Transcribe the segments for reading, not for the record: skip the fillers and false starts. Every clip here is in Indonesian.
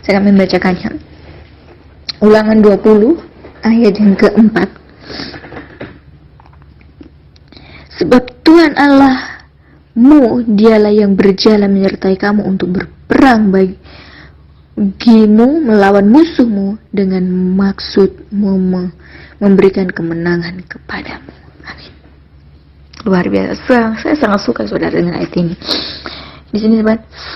Saya akan membacakannya. Ulangan 20 ayat yang keempat. Sebab Tuhan Allahmu dialah yang berjalan menyertai kamu untuk berperang bagimu melawan musuhmu dengan maksud memberikan kemenangan kepadamu. Amin. Luar biasa. Saya sangat suka saudara dengan ayat ini. Di sini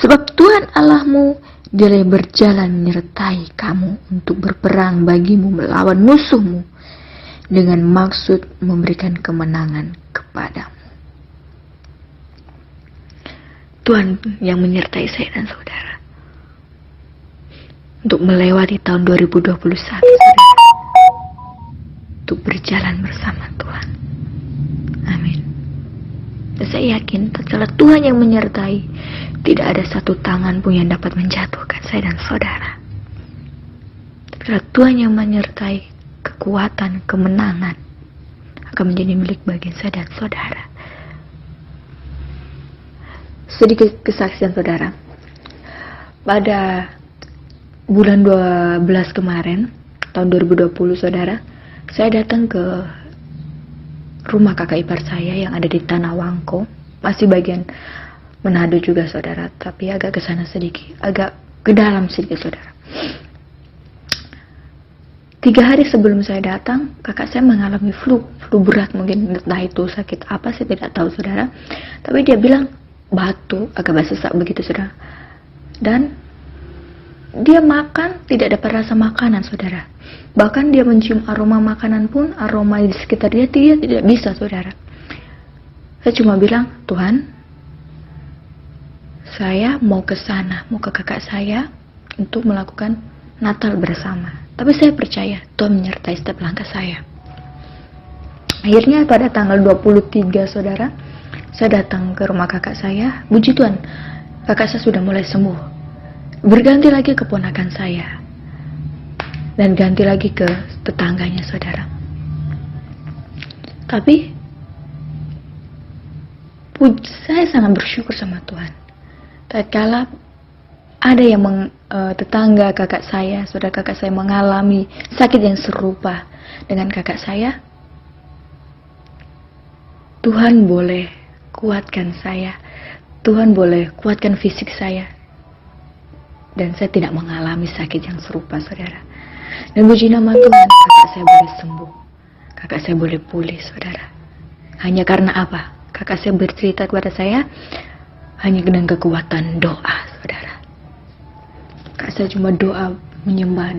sebab Tuhan Allahmu Dia yang berjalan menyertai kamu untuk berperang bagimu melawan musuhmu dengan maksud memberikan kemenangan kepadamu. Tuhan yang menyertai saya dan saudara untuk melewati tahun 2021, saudara, untuk berjalan bersama Tuhan. Amin. Dan saya yakin tatkala Tuhan yang menyertai, tidak ada satu tangan pun yang dapat menjatuhkan saya dan saudara. Tapi kalau Tuhan yang menyertai, kekuatan, kemenangan akan menjadi milik bagi saya dan saudara. Sedikit kesaksian saudara. Pada bulan 12 kemarin, tahun 2020 saudara, saya datang ke rumah kakak ipar saya yang ada di Tanah Wangko, masih bagian Manado juga saudara, tapi agak ke sana sedikit, agak ke dalam sedikit saudara. 3 hari sebelum saya datang, kakak saya mengalami flu berat, mungkin entah itu sakit apa saya tidak tahu saudara, tapi dia bilang batuk, agak sesak begitu saudara, dan dia makan tidak dapat rasa makanan saudara, bahkan dia mencium aroma makanan pun, aroma di sekitar dia tidak bisa saudara. Saya cuma bilang, Tuhan, saya mau ke sana, mau ke kakak saya untuk melakukan Natal bersama. Tapi saya percaya Tuhan menyertai setiap langkah saya. Akhirnya pada tanggal 23 saudara, saya datang ke rumah kakak saya. Puji Tuhan, kakak saya sudah mulai sembuh. Berganti lagi keponakan saya. Dan ganti lagi ke tetangganya saudara. Tapi saya sangat bersyukur sama Tuhan. Tatkala ada yang tetangga kakak saya, saudara kakak saya mengalami sakit yang serupa dengan kakak saya, Tuhan boleh kuatkan saya, Tuhan boleh kuatkan fisik saya, dan saya tidak mengalami sakit yang serupa saudara. Dan puji nama Tuhan, kakak saya boleh sembuh, kakak saya boleh pulih saudara. Hanya karena apa? Kakak saya bercerita kepada saya, hanya dengan kekuatan doa, saudara. Kakak saya cuma doa menyembah,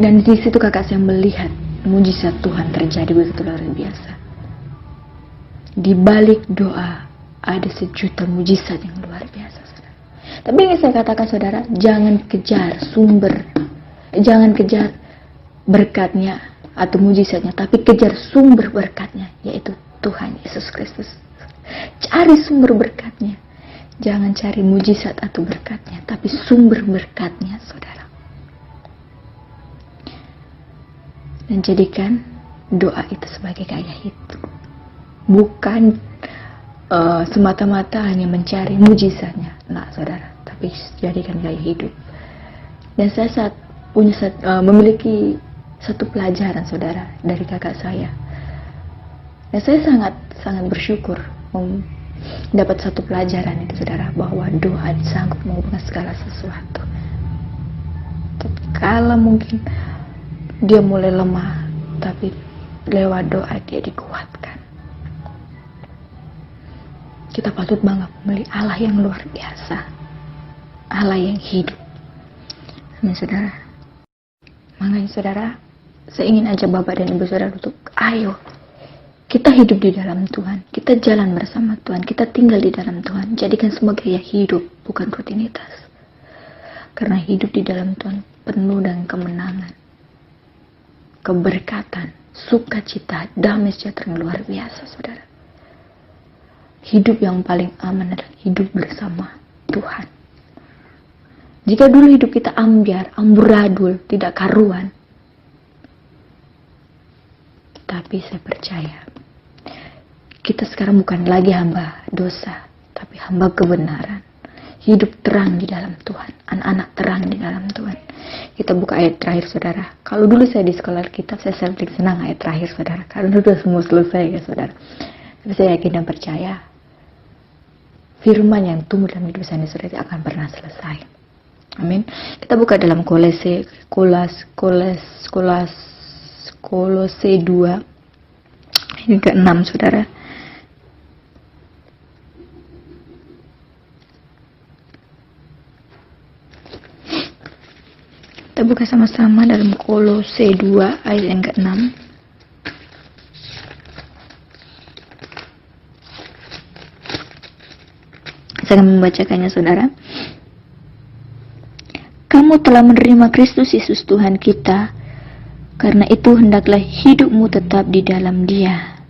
dan di situ kakak saya melihat mujizat Tuhan terjadi begitu luar biasa. Di balik doa ada sejuta mujizat yang luar biasa, saudara. Tapi yang saya katakan saudara, jangan kejar berkatnya atau mujizatnya, tapi kejar sumber berkatnya, yaitu Tuhan Yesus Kristus. Cari sumber berkatnya. Jangan cari mujizat atau berkatnya, tapi sumber berkatnya, saudara. Dan jadikan doa itu sebagai gaya hidup. Bukan semata-mata hanya mencari mujizatnya, nah saudara, tapi jadikan gaya hidup. Dan saya memiliki satu pelajaran saudara dari kakak saya. Dan saya sangat bersyukur dapat satu pelajaran itu saudara, bahwa doa sanggup mengubah segala sesuatu. Kalau mungkin dia mulai lemah, tapi lewat doa dia dikuatkan. Kita patut bangga memiliki Allah yang luar biasa, Allah yang hidup. Amin saudara. Makanya saudara, saya ingin ajak Bapak dan Ibu saudara untuk ayo kita hidup di dalam Tuhan, kita jalan bersama Tuhan, kita tinggal di dalam Tuhan. Jadikan semua gaya hidup, bukan rutinitas. Karena hidup di dalam Tuhan penuh dengan kemenangan, keberkatan, sukacita, damai sejahtera yang luar biasa, saudara. Hidup yang paling aman adalah hidup bersama Tuhan. Jika dulu hidup kita amburadul, tidak karuan, tapi saya percaya kita sekarang bukan lagi hamba dosa, tapi hamba kebenaran. hidup terang di dalam Tuhan, anak-anak terang di dalam Tuhan. Kita buka ayat terakhir, saudara. Kalau dulu saya di sekolah kitab, saya sering senang ayat terakhir, saudara, karena sudah semua selesai ya, saudara. Tapi saya yakin dan percaya firman yang tumbuh dalam hidup saya, saudara, akan pernah selesai. Amin. Kita buka dalam Kolose 2 ini ke-6, saudara. Kita buka sama-sama dalam Kolose 2 ayat yang ke-6. Saya akan membacakannya, saudara. Kamu telah menerima Kristus Yesus Tuhan kita, karena itu hendaklah hidupmu tetap di dalam Dia.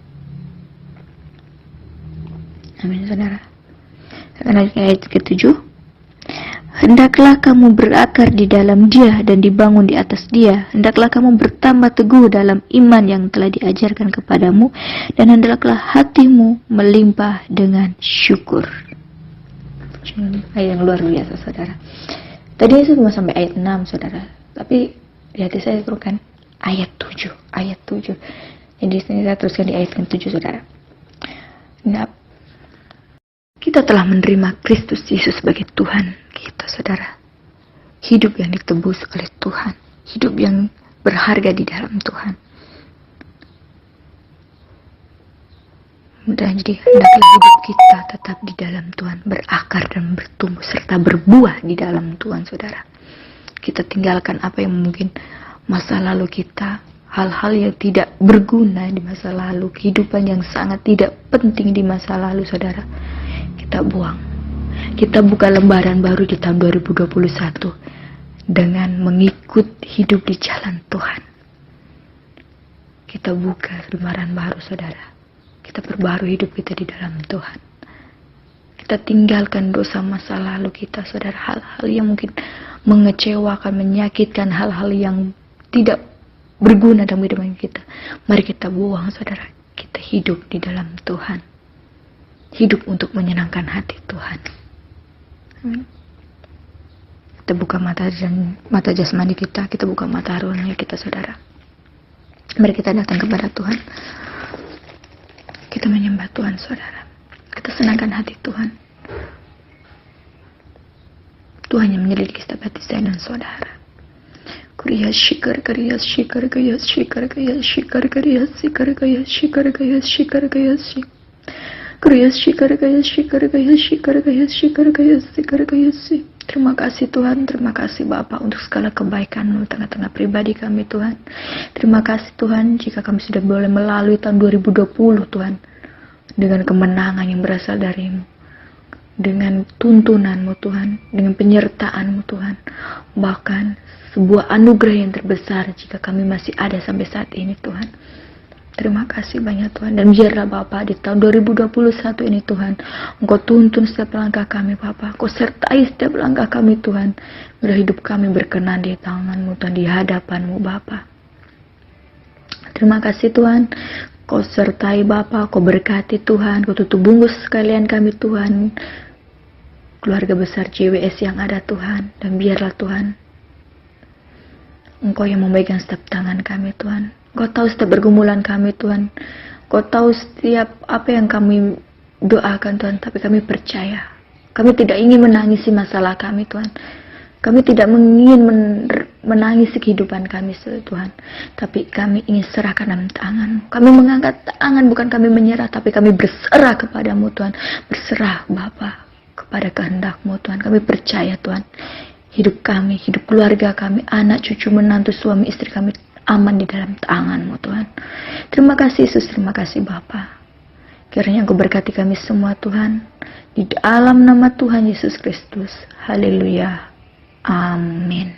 Amin, saudara. Saya akan lanjutkan ayat ke-7. Hendaklah kamu berakar di dalam Dia dan dibangun di atas Dia. Hendaklah kamu bertambah teguh dalam iman yang telah diajarkan kepadamu, dan hendaklah hatimu melimpah dengan syukur. Ayat yang luar biasa, saudara. Tadi itu cuma sampai ayat 6, saudara. Tapi di hati saya itu kan ayat 7. Jadi sini saya teruskan di ayat ke-7, saudara. Nah, kita telah menerima Kristus Yesus sebagai Tuhan kita, saudara. Hidup yang ditebus oleh Tuhan, hidup yang berharga di dalam Tuhan. Dan jadi hendaklah hidup kita tetap di dalam Tuhan, berakar dan bertumbuh serta berbuah di dalam Tuhan, saudara. Kita tinggalkan apa yang mungkin masa lalu kita, hal-hal yang tidak berguna di masa lalu, kehidupan yang sangat tidak penting di masa lalu, saudara. Kita buang. Kita buka lembaran baru di tahun 2021 dengan mengikut hidup di jalan Tuhan. Kita buka lembaran baru, saudara. Kita perbarui hidup kita di dalam Tuhan. Kita tinggalkan dosa masa lalu kita, saudara. Hal-hal yang mungkin mengecewakan, menyakitkan, hal-hal yang tidak berguna dalam kehidupan kita. Mari kita buang, saudara. Kita hidup di dalam Tuhan. Hidup untuk menyenangkan hati Tuhan. Kita buka mata jasmani kita buka mata rohani kita, saudara. Mari kita datang kepada Tuhan. Kita menyembah Tuhan, saudara. Kita senangkan hati Tuhan. Tuhan yang menyelidiki setiap hati saya dan saudara. Kriya shikar kriya shikar kriya shikar kriya shikar kriya shikar kriya shikar kriya shikar kriya shikar kriya shikar kriya shikar kriya shikar kriya shikar kriya shikar kriya shikar. Terima kasih Tuhan, terima kasih Bapa untuk segala kebaikan-Mu tengah-tengah pribadi kami, Tuhan. Terima kasih Tuhan jika kami sudah boleh melalui tahun 2020, Tuhan, dengan kemenangan yang berasal dari-Mu, dengan tuntunan-Mu, Tuhan, dengan penyertaan-Mu, Tuhan. Bahkan sebuah anugerah yang terbesar jika kami masih ada sampai saat ini, Tuhan. Terima kasih banyak Tuhan. Dan biarlah Bapa di tahun 2021 ini, Tuhan, Engkau tuntun setiap langkah kami, Bapa. Engkau sertai setiap langkah kami, Tuhan. Biar hidup kami berkenan di tangan-Mu, Tuhan, di hadapan-Mu, Bapa. Terima kasih Tuhan. Kau sertai Bapa, Kau berkati Tuhan. Kau tutup bungkus sekalian kami, Tuhan. Keluarga besar JWS yang ada, Tuhan. Dan biarlah Tuhan, Engkau yang memegang setiap tangan kami, Tuhan. Kau tahu setiap pergumulan kami, Tuhan. Kau tahu setiap apa yang kami doakan, Tuhan. Tapi kami percaya. Kami tidak ingin menangisi masalah kami, Tuhan. Kami tidak ingin menangisi kehidupan kami, Tuhan. Tapi kami ingin serahkan dalam tangan. Kami mengangkat tangan, bukan kami menyerah. Tapi kami berserah kepadamu, Tuhan. Berserah, Bapa, kepada kehendak-Mu, Tuhan. Kami percaya, Tuhan. Hidup kami, hidup keluarga kami, anak, cucu, menantu, suami, istri kami aman di dalam tangan-Mu, Tuhan. Terima kasih Yesus, terima kasih Bapa. Kiranya Engkau berkati kami semua, Tuhan. Di dalam nama Tuhan Yesus Kristus. Haleluya. Amin.